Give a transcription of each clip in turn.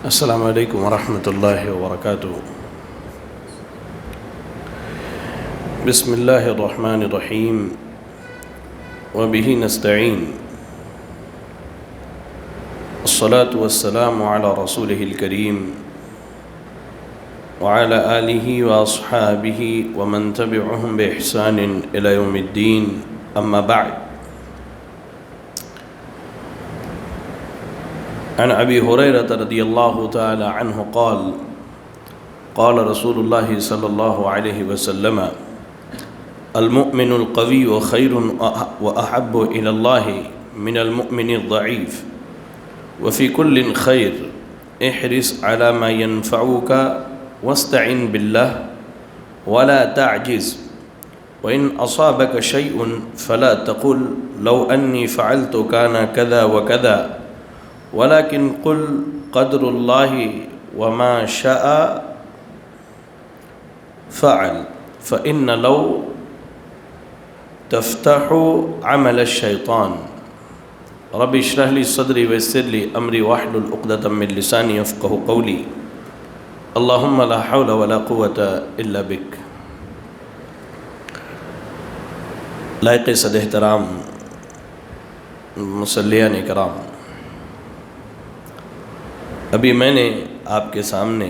السلام علیکم ورحمۃ اللہ وبرکاتہ۔ بسم اللہ الرحمن الرحیم وبہ نستعین، الصلاة والسلام علی رسولہ الکریم وعلی آلہ واصحابہ ومن تبعہم بإحسان الی یوم الدین، اما بعد۔ عن ابی ہریرہ رضی اللہ تعالی عنہ قال قال رسول اللہ صلی اللہ علیہ وسلم المؤمن القوی خیر واحب الی اللہ من المؤمن الضعیف وفی کل خیر احرص علی ما ينفعك واستعن باللہ ولا تعجز وإن أصابك شيء فلا تقل لو أني فعلت كان كذا وكذا ولكن قل قدر الله وما شاء فعل فإن لو تفتح عمل الشيطان رب اشرح لي صدري ويسر لي أمري واحلل عقدة من لساني يفقهوا قولي اللهم لا حول ولا قوة إلا بك۔ لائق صد احترام مصلیان کرام، ابھی میں نے آپ کے سامنے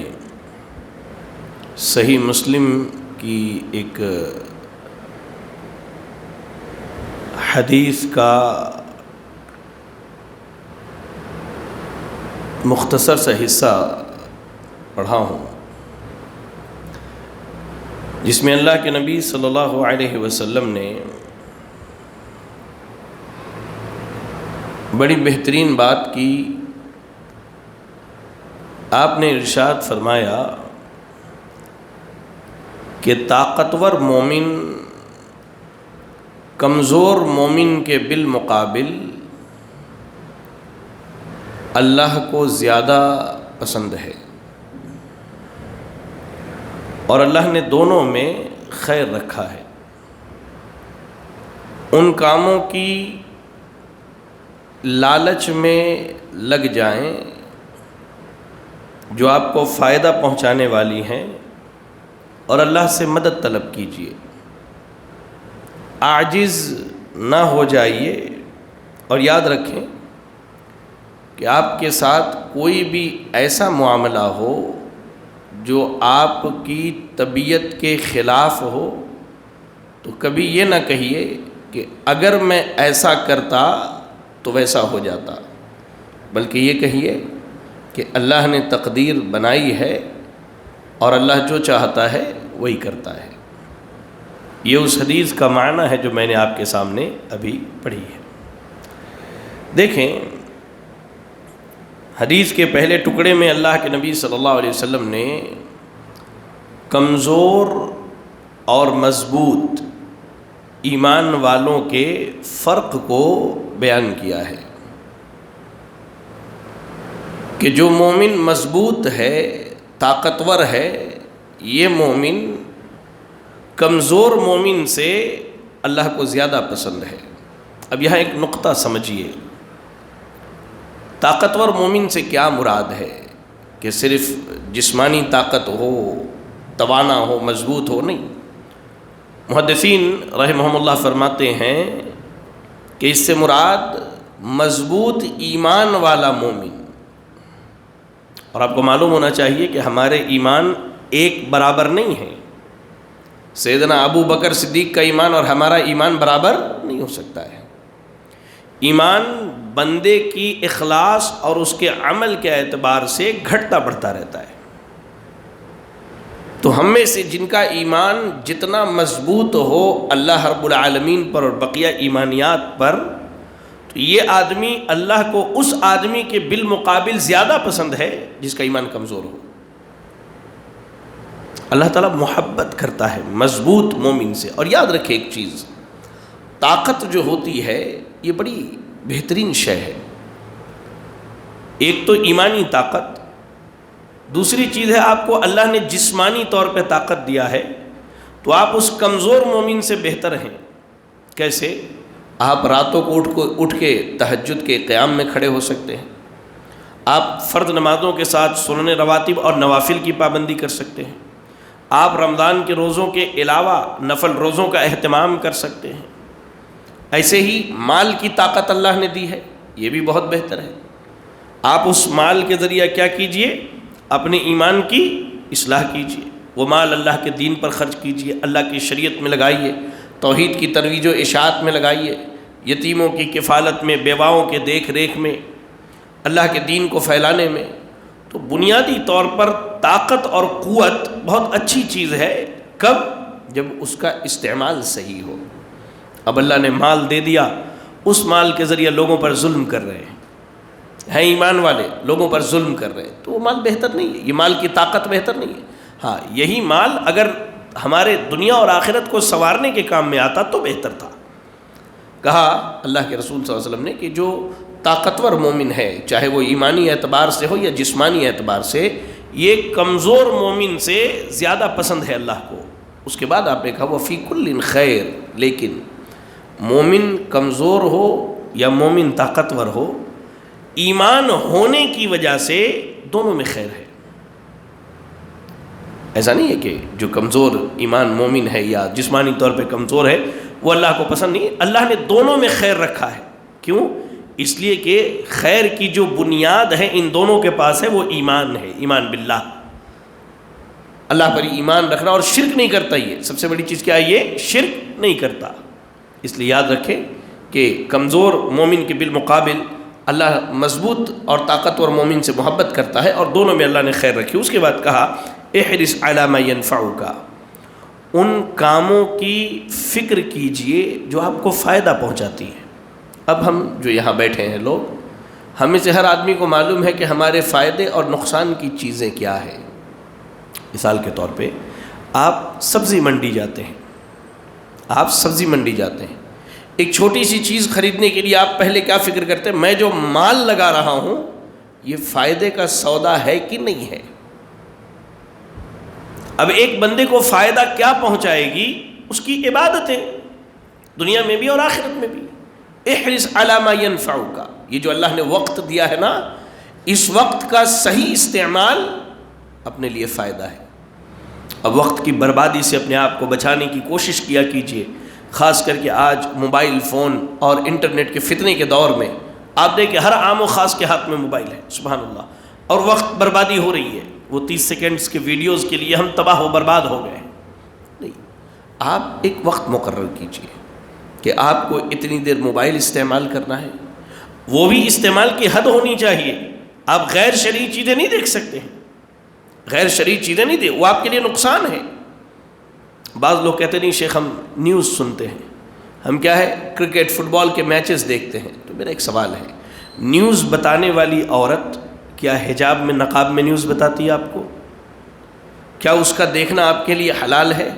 صحیح مسلم کی ایک حدیث کا مختصر سا حصہ پڑھا ہوں، جس میں اللہ کے نبی صلی اللہ علیہ وسلم نے بڑی بہترین بات کی۔ آپ نے ارشاد فرمایا کہ طاقتور مومن کمزور مومن کے بالمقابل اللہ کو زیادہ پسند ہے، اور اللہ نے دونوں میں خیر رکھا ہے۔ ان کاموں کی لالچ میں لگ جائیں جو آپ کو فائدہ پہنچانے والی ہیں، اور اللہ سے مدد طلب کیجیے، عاجز نہ ہو جائیے، اور یاد رکھیں کہ آپ کے ساتھ کوئی بھی ایسا معاملہ ہو جو آپ کی طبیعت کے خلاف ہو تو کبھی یہ نہ کہیے کہ اگر میں ایسا کرتا تو ویسا ہو جاتا، بلکہ یہ کہیے کہ اللہ نے تقدیر بنائی ہے اور اللہ جو چاہتا ہے وہی کرتا ہے۔ یہ اس حدیث کا معنی ہے جو میں نے آپ کے سامنے ابھی پڑھی ہے۔ دیکھیں، حدیث کے پہلے ٹکڑے میں اللہ کے نبی صلی اللہ علیہ وسلم نے کمزور اور مضبوط ایمان والوں کے فرق کو بیان کیا ہے کہ جو مومن مضبوط ہے، طاقتور ہے، یہ مومن کمزور مومن سے اللہ کو زیادہ پسند ہے۔ اب یہاں ایک نقطہ سمجھیے، طاقتور مومن سے کیا مراد ہے؟ کہ صرف جسمانی طاقت ہو، توانا ہو، مضبوط ہو؟ نہیں۔ محدثین رحمہم اللہ فرماتے ہیں کہ اس سے مراد مضبوط ایمان والا مومن، اور آپ کو معلوم ہونا چاہیے کہ ہمارے ایمان ایک برابر نہیں ہے۔ سیدنا ابو بکر صدیق کا ایمان اور ہمارا ایمان برابر نہیں ہو سکتا ہے۔ ایمان بندے کی اخلاص اور اس کے عمل کے اعتبار سے گھٹتا بڑھتا رہتا ہے۔ تو ہم میں سے جن کا ایمان جتنا مضبوط ہو اللہ رب العالمین پر اور بقیہ ایمانیات پر، تو یہ آدمی اللہ کو اس آدمی کے بالمقابل زیادہ پسند ہے جس کا ایمان کمزور ہو۔ اللہ تعالیٰ محبت کرتا ہے مضبوط مومن سے۔ اور یاد رکھیں ایک چیز، طاقت جو ہوتی ہے یہ بڑی بہترین شے ہے۔ ایک تو ایمانی طاقت، دوسری چیز ہے آپ کو اللہ نے جسمانی طور پہ طاقت دیا ہے، تو آپ اس کمزور مومن سے بہتر ہیں۔ کیسے؟ آپ راتوں کو اٹھ کے تہجد کے قیام میں کھڑے ہو سکتے ہیں، آپ فرض نمازوں کے ساتھ سنن رواتب اور نوافل کی پابندی کر سکتے ہیں، آپ رمضان کے روزوں کے علاوہ نفل روزوں کا اہتمام کر سکتے ہیں۔ ایسے ہی مال کی طاقت اللہ نے دی ہے، یہ بھی بہت بہتر ہے، آپ اس مال کے ذریعہ کیا کیجئے، اپنے ایمان کی اصلاح کیجئے، وہ مال اللہ کے دین پر خرچ کیجئے، اللہ کی شریعت میں لگائیے، توحید کی ترویج و اشاعت میں لگائیے، یتیموں کی کفالت میں، بیواؤں کے دیکھ ریکھ میں، اللہ کے دین کو پھیلانے میں۔ تو بنیادی طور پر طاقت اور قوت بہت اچھی چیز ہے، کب؟ جب اس کا استعمال صحیح ہو۔ اب اللہ نے مال دے دیا، اس مال کے ذریعے لوگوں پر ظلم کر رہے ہیں ایمان والے، لوگوں پر ظلم کر رہے ہیں، تو وہ مال بہتر نہیں ہے، یہ مال کی طاقت بہتر نہیں ہے۔ ہاں، یہی مال اگر ہمارے دنیا اور آخرت کو سنوارنے کے کام میں آتا تو بہتر تھا۔ کہا اللہ کے رسول صلی اللہ علیہ وسلم نے کہ جو طاقتور مومن ہے، چاہے وہ ایمانی اعتبار سے ہو یا جسمانی اعتبار سے، یہ کمزور مومن سے زیادہ پسند ہے اللہ کو۔ اس کے بعد آپ نے کہا وفی کل خیر، لیکن مومن کمزور ہو یا مومن طاقتور ہو، ایمان ہونے کی وجہ سے دونوں میں خیر ہے۔ ایسا نہیں ہے کہ جو کمزور ایمان مومن ہے یا جسمانی طور پہ کمزور ہے وہ اللہ کو پسند نہیں، اللہ نے دونوں میں خیر رکھا ہے۔ کیوں؟ اس لیے کہ خیر کی جو بنیاد ہے ان دونوں کے پاس ہے، وہ ایمان ہے، ایمان باللہ، اللہ پر ایمان رکھنا، اور شرک نہیں کرتا۔ یہ سب سے بڑی چیز کیا ہے؟ یہ شرک نہیں کرتا۔ اس لیے یاد رکھیں کہ کمزور مومن کے بالمقابل اللہ مضبوط اور طاقتور مومن سے محبت کرتا ہے، اور دونوں میں اللہ نے خیر رکھی۔ اس کے بعد کہا احرص علی ما ینفعک، ان کاموں کی فکر کیجئے جو آپ کو فائدہ پہنچاتی ہیں۔ اب ہم جو یہاں بیٹھے ہیں لوگ، ہمیں سے ہر آدمی کو معلوم ہے کہ ہمارے فائدے اور نقصان کی چیزیں کیا ہیں۔ مثال کے طور پہ آپ سبزی منڈی جاتے ہیں، ایک چھوٹی سی چیز خریدنے کے لیے آپ پہلے کیا فکر کرتے ہیں؟ میں جو مال لگا رہا ہوں یہ فائدے کا سودا ہے کہ نہیں ہے۔ اب ایک بندے کو فائدہ کیا پہنچائے گی؟ اس کی عبادتیں، دنیا میں بھی اور آخرت میں بھی۔ احرص علی ما ینفعک، یہ جو اللہ نے وقت دیا ہے نا، اس وقت کا صحیح استعمال اپنے لیے فائدہ ہے۔ اب وقت کی بربادی سے اپنے آپ کو بچانے کی کوشش کیا کیجئے، خاص کر کے آج موبائل فون اور انٹرنیٹ کے فتنے کے دور میں آپ دیکھیں ہر عام و خاص کے ہاتھ میں موبائل ہے، سبحان اللہ، اور وقت بربادی ہو رہی ہے۔ وہ 30 سیکنڈز کے ویڈیوز کے لیے ہم تباہ و برباد ہو گئے ہیں۔ نہیں، آپ ایک وقت مقرر کیجئے کہ آپ کو اتنی دیر موبائل استعمال کرنا ہے، وہ بھی استعمال کی حد ہونی چاہیے۔ آپ غیر شرعی چیزیں نہیں دیکھ سکتے ہیں، غیر شرعی چیزیں نہیں وہ آپ کے لیے نقصان ہے۔ بعض لوگ کہتے نہیں شیخ ہم نیوز سنتے ہیں، ہم کیا ہے کرکٹ فٹ بال کے میچز دیکھتے ہیں۔ تو میرا ایک سوال ہے، نیوز بتانے والی عورت کیا حجاب میں نقاب میں نیوز بتاتی ہے آپ کو؟ کیا اس کا دیکھنا آپ کے لیے حلال ہے؟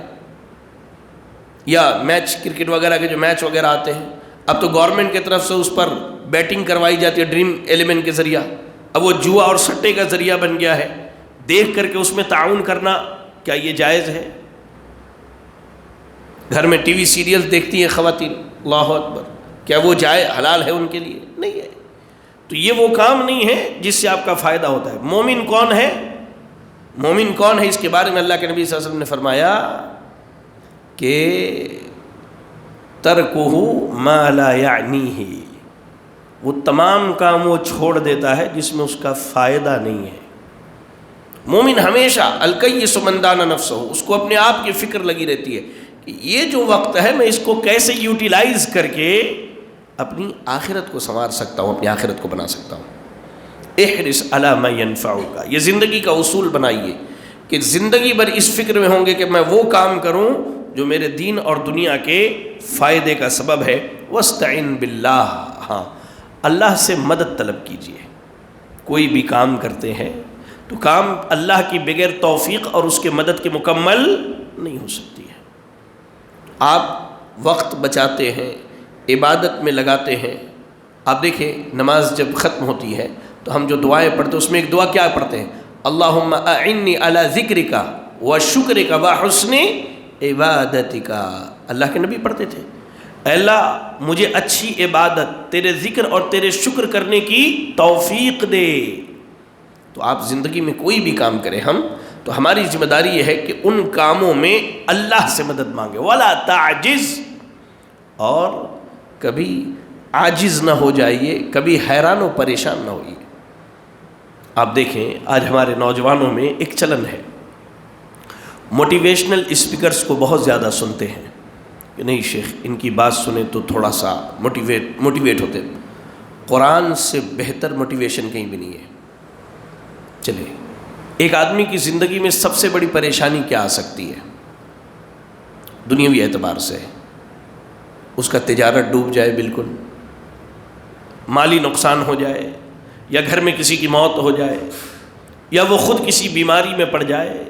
یا میچ کرکٹ وغیرہ کے جو میچ وغیرہ آتے ہیں، اب تو گورنمنٹ کی طرف سے اس پر بیٹنگ کروائی جاتی ہے ڈریم 11 کے ذریعہ، اب وہ جوا اور سٹے کا ذریعہ بن گیا ہے۔ دیکھ کر کے اس میں تعاون کرنا کیا یہ جائز ہے؟ گھر میں ٹی وی سیریل دیکھتی ہیں خواتین، اللہ اکبر، کیا وہ جائز حلال ہے ان کے لیے؟ نہیں ہے۔ تو یہ وہ کام نہیں ہے جس سے آپ کا فائدہ ہوتا ہے۔ مومن کون ہے؟ مومن کون ہے؟ اس کے بارے میں اللہ کے نبی صلی اللہ علیہ وسلم نے فرمایا کہ ترکہ ما لا یعنیہ، وہ تمام کام وہ چھوڑ دیتا ہے جس میں اس کا فائدہ نہیں ہے۔ مومن ہمیشہ الکیس من دان نفسہ، اس کو اپنے آپ کی فکر لگی رہتی ہے کہ یہ جو وقت ہے میں اس کو کیسے یوٹیلائز کر کے اپنی آخرت کو سنوار سکتا ہوں، اپنی آخرت کو بنا سکتا ہوں۔ احرص علی ما ینفعک، یہ زندگی کا اصول بنائیے کہ زندگی بھر اس فکر میں ہوں گے کہ میں وہ کام کروں جو میرے دین اور دنیا کے فائدے کا سبب ہے۔ واستعن باللہ، ہاں اللہ سے مدد طلب کیجیے۔ کوئی بھی کام کرتے ہیں تو کام اللہ کی بغیر توفیق اور اس کے مدد کے مکمل نہیں ہو سکتی ہے۔ آپ وقت بچاتے ہیں، عبادت میں لگاتے ہیں۔ آپ دیکھیں نماز جب ختم ہوتی ہے تو ہم جو دعائیں پڑھتے ہیں اس میں ایک دعا کیا پڑھتے ہیں؟ اللہم اعنی علی ذکرک و شکرک و حسن عبادتک۔ اللہ کے نبی پڑھتے تھے، اے اللہ مجھے اچھی عبادت، تیرے ذکر اور تیرے شکر کرنے کی توفیق دے، تو آپ زندگی میں کوئی بھی کام کریں تو ہماری ذمہ داری یہ ہے کہ ان کاموں میں اللہ سے مدد مانگے، ولا تعجز، اور کبھی عاجز نہ ہو جائیے، کبھی حیران و پریشان نہ ہوئیے۔ آپ دیکھیں آج ہمارے نوجوانوں میں ایک چلن ہے، موٹیویشنل اسپیکرز کو بہت زیادہ سنتے ہیں کہ نہیں شیخ ان کی بات سنیں تو تھوڑا سا موٹیویٹ ہوتے ہیں۔ قرآن سے بہتر موٹیویشن کہیں بھی نہیں ہے۔ چلے، ایک آدمی کی زندگی میں سب سے بڑی پریشانی کیا آ سکتی ہے؟ دنیاوی اعتبار سے اس کا تجارت ڈوب جائے، بالکل مالی نقصان ہو جائے، یا گھر میں کسی کی موت ہو جائے، یا وہ خود کسی بیماری میں پڑ جائے۔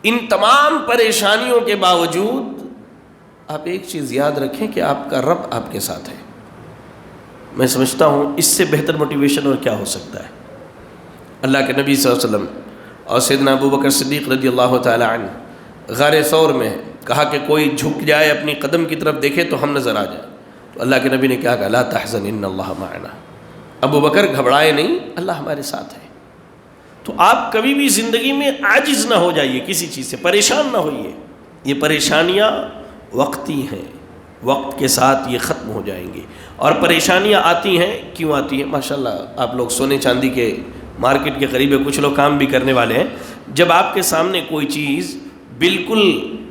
ان تمام پریشانیوں کے باوجود آپ ایک چیز یاد رکھیں کہ آپ کا رب آپ کے ساتھ ہے۔ میں سمجھتا ہوں اس سے بہتر موٹیویشن اور کیا ہو سکتا ہے؟ اللہ کے نبی صلی اللہ علیہ وسلم اور سیدنا ابوبکر صدیق رضی اللہ تعالی عنہ غار ثور میں کہا کہ کوئی جھک جائے اپنی قدم کی طرف دیکھے تو ہم نظر آ جائیں، تو اللہ کے نبی نے کیا کہا؟ لا تحزن ان اللہ معنا، ابوبکر گھبرائے نہیں، اللہ ہمارے ساتھ ہے۔ تو آپ کبھی بھی زندگی میں عاجز نہ ہو جائیے، کسی چیز سے پریشان نہ ہوئیے۔ یہ پریشانیاں وقتی ہیں، وقت کے ساتھ یہ ختم ہو جائیں گی۔ اور پریشانیاں آتی ہیں، کیوں آتی ہیں؟ ماشاءاللہ آپ لوگ سونے چاندی کے مارکیٹ کے قریب ہے، کچھ لوگ کام بھی کرنے والے ہیں۔ جب آپ کے سامنے کوئی چیز بالکل،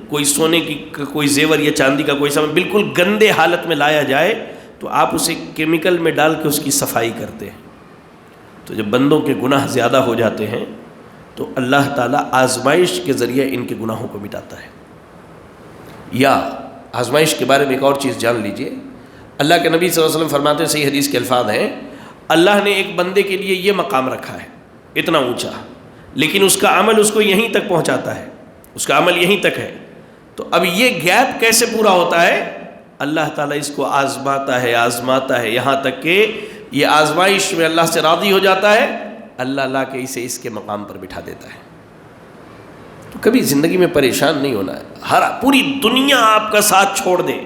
کوئی سونے کی کوئی زیور یا چاندی کا کوئی سامان بالکل گندے حالت میں لایا جائے تو آپ اسے کیمیکل میں ڈال کے اس کی صفائی کرتے ہیں۔ تو جب بندوں کے گناہ زیادہ ہو جاتے ہیں تو اللہ تعالیٰ آزمائش کے ذریعے ان کے گناہوں کو مٹاتا ہے۔ یا آزمائش کے بارے میں ایک اور چیز جان لیجئے، اللہ کے نبی صلی اللہ علیہ وسلم فرماتے ہیں، صحیح حدیث کے الفاظ ہیں، اللہ نے ایک بندے کے لیے یہ مقام رکھا ہے اتنا اونچا، لیکن اس کا عمل اس کو یہیں تک پہنچاتا ہے، اس کا عمل یہیں تک ہے۔ تو اب یہ گیپ کیسے پورا ہوتا ہے؟ اللہ تعالیٰ اس کو آزماتا ہے یہاں تک کہ یہ آزمائش میں اللہ سے راضی ہو جاتا ہے، اللہ لا کے اسے اس کے مقام پر بٹھا دیتا ہے۔ تو کبھی زندگی میں پریشان نہیں ہونا ہے۔ پوری دنیا آپ کا ساتھ چھوڑ دے۔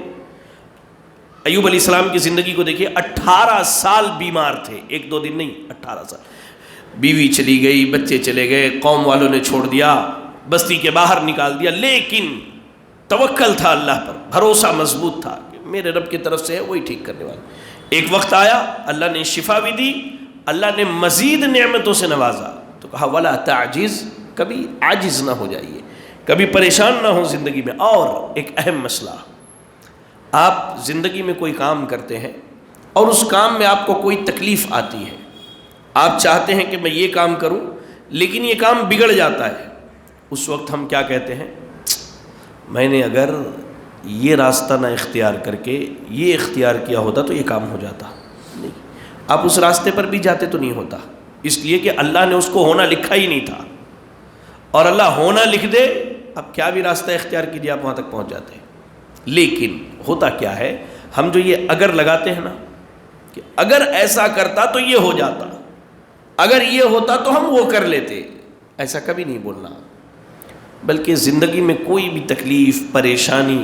ایوب علیہ السلام کی زندگی کو دیکھیے، 18 سال بیمار تھے، ایک دو دن نہیں، 18 سال۔ بیوی چلی گئی، بچے چلے گئے، قوم والوں نے چھوڑ دیا، بستی کے باہر نکال دیا، لیکن توکل تھا اللہ پر، بھروسہ مضبوط تھا کہ میرے رب کی طرف سے ہے، وہی ٹھیک کرنے والا۔ ایک وقت آیا، اللہ نے شفا بھی دی، اللہ نے مزید نعمتوں سے نوازا، تو کہا ولا تعجز، کبھی عاجز نہ ہو جائیے، کبھی پریشان نہ ہو زندگی میں۔ اور ایک اہم مسئلہ، آپ زندگی میں کوئی کام کرتے ہیں اور اس کام میں آپ کو کوئی تکلیف آتی ہے، آپ چاہتے ہیں کہ میں یہ کام کروں لیکن یہ کام بگڑ جاتا ہے، اس وقت ہم کیا کہتے ہیں؟ میں نے اگر یہ راستہ نہ اختیار کر کے یہ اختیار کیا ہوتا تو یہ کام ہو جاتا۔ نہیں، آپ اس راستے پر بھی جاتے تو نہیں ہوتا، اس لیے کہ اللہ نے اس کو ہونا لکھا ہی نہیں تھا، اور اللہ ہونا لکھ دے، اب کیا بھی راستہ اختیار کیجیے آپ وہاں تک پہنچ جاتے ہیں۔ لیکن ہوتا کیا ہے، ہم جو یہ اگر لگاتے ہیں نا، کہ اگر ایسا کرتا تو یہ ہو جاتا، اگر یہ ہوتا تو ہم وہ کر لیتے، ایسا کبھی نہیں بولنا۔ بلکہ زندگی میں کوئی بھی تکلیف، پریشانی،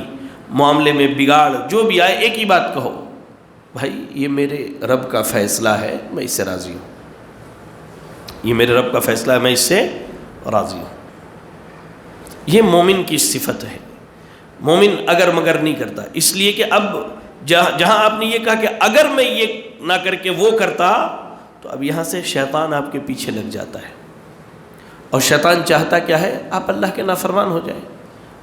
معاملے میں بگاڑ جو بھی آئے، ایک ہی بات کہو، بھائی یہ میرے رب کا فیصلہ ہے، میں اس سے راضی ہوں، یہ میرے رب کا فیصلہ ہے، میں اس سے راضی ہوں۔ یہ مومن کی صفت ہے۔ مومن اگر مگر نہیں کرتا، اس لیے کہ اب جہاں آپ نے یہ کہا کہ اگر میں یہ نہ کر کے وہ کرتا، تو اب یہاں سے شیطان آپ کے پیچھے لگ جاتا ہے، اور شیطان چاہتا کیا ہے؟ آپ اللہ کے نافرمان ہو جائیں۔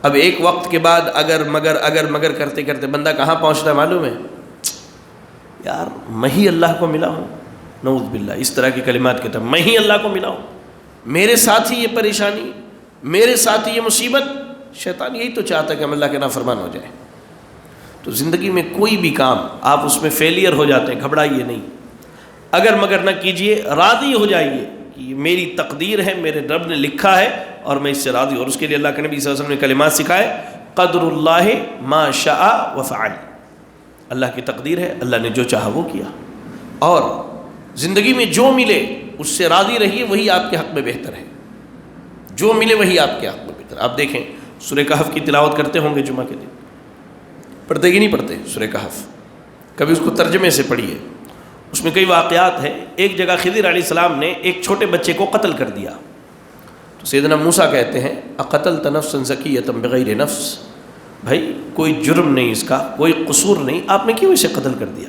اب ایک وقت کے بعد اگر مگر کرتے کرتے بندہ کہاں پہنچتا ہے معلوم ہے؟ یار میں ہی اللہ کو ملا ہوں، نعوذ باللہ، اس طرح کی کلمات کہتا ہوں، میں ہی اللہ کو ملا ہوں، میرے ساتھ ہی یہ پریشانی، میرے ساتھ ہی یہ مصیبت۔ شیطان یہی تو چاہتا ہے کہ ہم اللہ کے نافرمان ہو جائیں۔ تو زندگی میں کوئی بھی کام آپ اس میں فیلئر ہو جاتے ہیں، گھبرائیے نہیں، اگر مگر نہ کیجئے، راضی ہو جائیے کہ یہ میری تقدیر ہے، میرے رب نے لکھا ہے اور میں اس سے راضی ہوں۔ اور اس کے لیے اللہ کے نبی صلی اللہ علیہ وسلم نے کلمات سکھائے، قدر اللہ ما شاء وفعل، اللہ کی تقدیر ہے، اللہ نے جو چاہا وہ کیا، اور زندگی میں جو ملے اس سے راضی رہیے، وہی آپ کے حق میں بہتر ہے، جو ملے وہی آپ کے حق میں بہتر۔ آپ دیکھیں سورہ کہف کی تلاوت کرتے ہوں گے جمعہ کے دن، پڑھتے ہی نہیں پڑھتے سورہ کہف؟ کبھی اس کو ترجمے سے پڑھیے، اس میں کئی واقعات ہیں. ایک جگہ خضر علیہ السلام نے ایک چھوٹے بچے کو قتل کر دیا. تو سیدنا موسیٰ کہتے ہیں اقتلت نفسا زکیۃ بغیر نفس، بھائی کوئی جرم نہیں اس کا، کوئی قصور نہیں، آپ نے کیوں اسے قتل کر دیا؟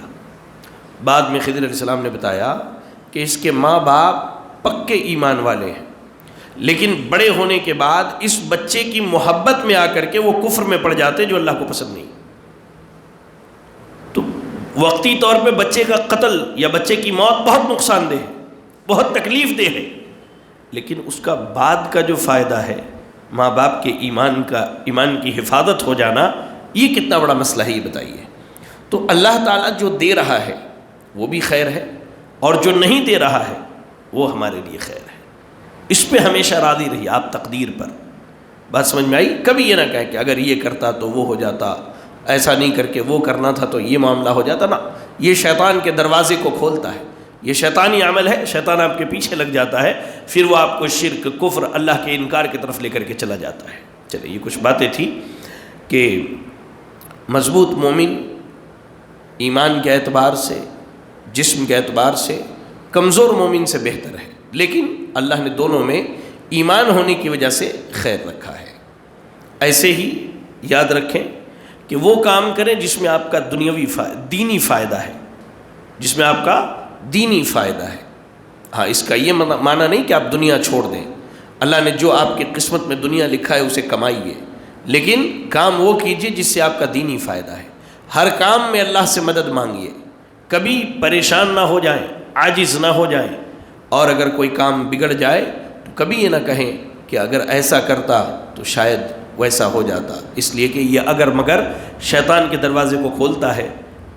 بعد میں خضر علیہ السلام نے بتایا کہ اس کے ماں باپ پکے ایمان والے ہیں، لیکن بڑے ہونے کے بعد اس بچے کی محبت میں آ کر کے وہ کفر میں پڑ جاتے جو اللہ کو پسند نہیں. تو وقتی طور پہ بچے کا قتل یا بچے کی موت بہت نقصان دہ ہے، بہت تکلیف دہ ہے، لیکن اس کا بعد کا جو فائدہ ہے، ماں باپ کے ایمان کی حفاظت ہو جانا، یہ کتنا بڑا مسئلہ ہے یہ بتائیے. تو اللہ تعالیٰ جو دے رہا ہے وہ بھی خیر ہے، اور جو نہیں دے رہا ہے وہ ہمارے لیے خیر ہے. اس پہ ہمیشہ راضی رہیے آپ تقدیر پر. بات سمجھ میں آئی؟ کبھی یہ نہ کہے کہ اگر یہ کرتا تو وہ ہو جاتا، ایسا نہیں کر کے وہ کرنا تھا تو یہ معاملہ ہو جاتا. نا، یہ شیطان کے دروازے کو کھولتا ہے، یہ شیطانی عمل ہے. شیطان آپ کے پیچھے لگ جاتا ہے، پھر وہ آپ کو شرک، کفر، اللہ کے انکار کی طرف لے کر کے چلا جاتا ہے. چلے، یہ کچھ باتیں تھیں کہ مضبوط مومن ایمان کے اعتبار سے، جسم کے اعتبار سے کمزور مومن سے بہتر ہے، لیکن اللہ نے دونوں میں ایمان ہونے کی وجہ سے خیر رکھا ہے. ایسے ہی یاد رکھیں کہ وہ کام کریں جس میں آپ کا دینی فائدہ ہے، جس میں آپ کا دینی فائدہ ہے. ہاں، اس کا یہ معنی نہیں کہ آپ دنیا چھوڑ دیں. اللہ نے جو آپ کی قسمت میں دنیا لکھا ہے اسے کمائیے، لیکن کام وہ کیجئے جس سے آپ کا دینی فائدہ ہے. ہر کام میں اللہ سے مدد مانگیے، کبھی پریشان نہ ہو جائیں، عاجز نہ ہو جائیں. اور اگر کوئی کام بگڑ جائے تو کبھی یہ نہ کہیں کہ اگر ایسا کرتا تو شاید ویسا ہو جاتا، اس لیے کہ یہ اگر مگر شیطان کے دروازے کو کھولتا ہے.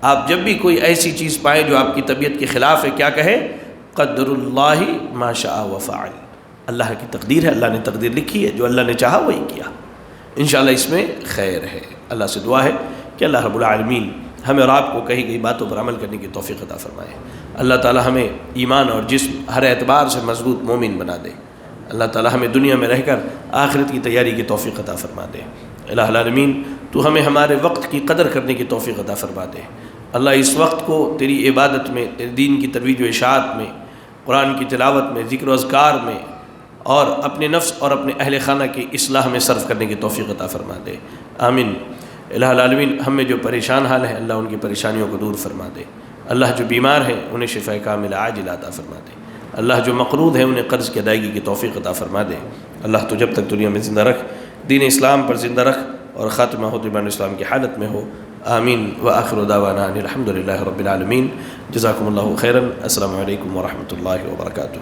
آپ جب بھی کوئی ایسی چیز پائیں جو آپ کی طبیعت کے خلاف ہے، کیا کہیں؟ قدر اللہ ما شاء وفعل. اللہ کی تقدیر ہے، اللہ نے تقدیر لکھی ہے، جو اللہ نے چاہا وہی کیا. انشاءاللہ اس میں خیر ہے. اللہ سے دعا ہے کہ اللہ رب العالمین ہمیں اور آپ کو کہی گئی باتوں پر عمل کرنے کی توفیق عطا فرمائے. اللہ تعالی ہمیں ایمان اور جسم ہر اعتبار سے مضبوط مومن بنا دے. اللہ تعالی ہمیں دنیا میں رہ کر آخرت کی تیاری کی توفیق عطا فرما دے. الہ العالمین تو ہمیں ہمارے وقت کی قدر کرنے کی توفیق عطا فرما دے. اللہ اس وقت کو تیری عبادت میں، تیرے دین کی ترویج و اشاعت میں، قرآن کی تلاوت میں، ذکر و اذکار میں، اور اپنے نفس اور اپنے اہل خانہ کی اصلاح میں صرف کرنے کی توفیق عطا فرما دے. آمین. الہ العالمین ہم میں جو پریشان حال ہیں اللہ ان کی پریشانیوں کو دور فرما دے. اللہ جو بیمار ہیں انہیں شفاء کاملہ عاجلہ عطا فرما دے. اللہ جو مقروض ہیں انہیں قرض کی ادائیگی کی توفیق عطا فرما دے. اللہ تو جب تک دنیا میں زندہ رکھ، دین اسلام پر زندہ رکھ، اور خاتمہ ہو ایمان اسلام کی حالت میں ہو. آمین. وآخر دعوانا ان الحمد للہ رب العالمین. جزاکم اللہ خیرا. السلام علیکم ورحمۃ اللہ وبرکاتہ.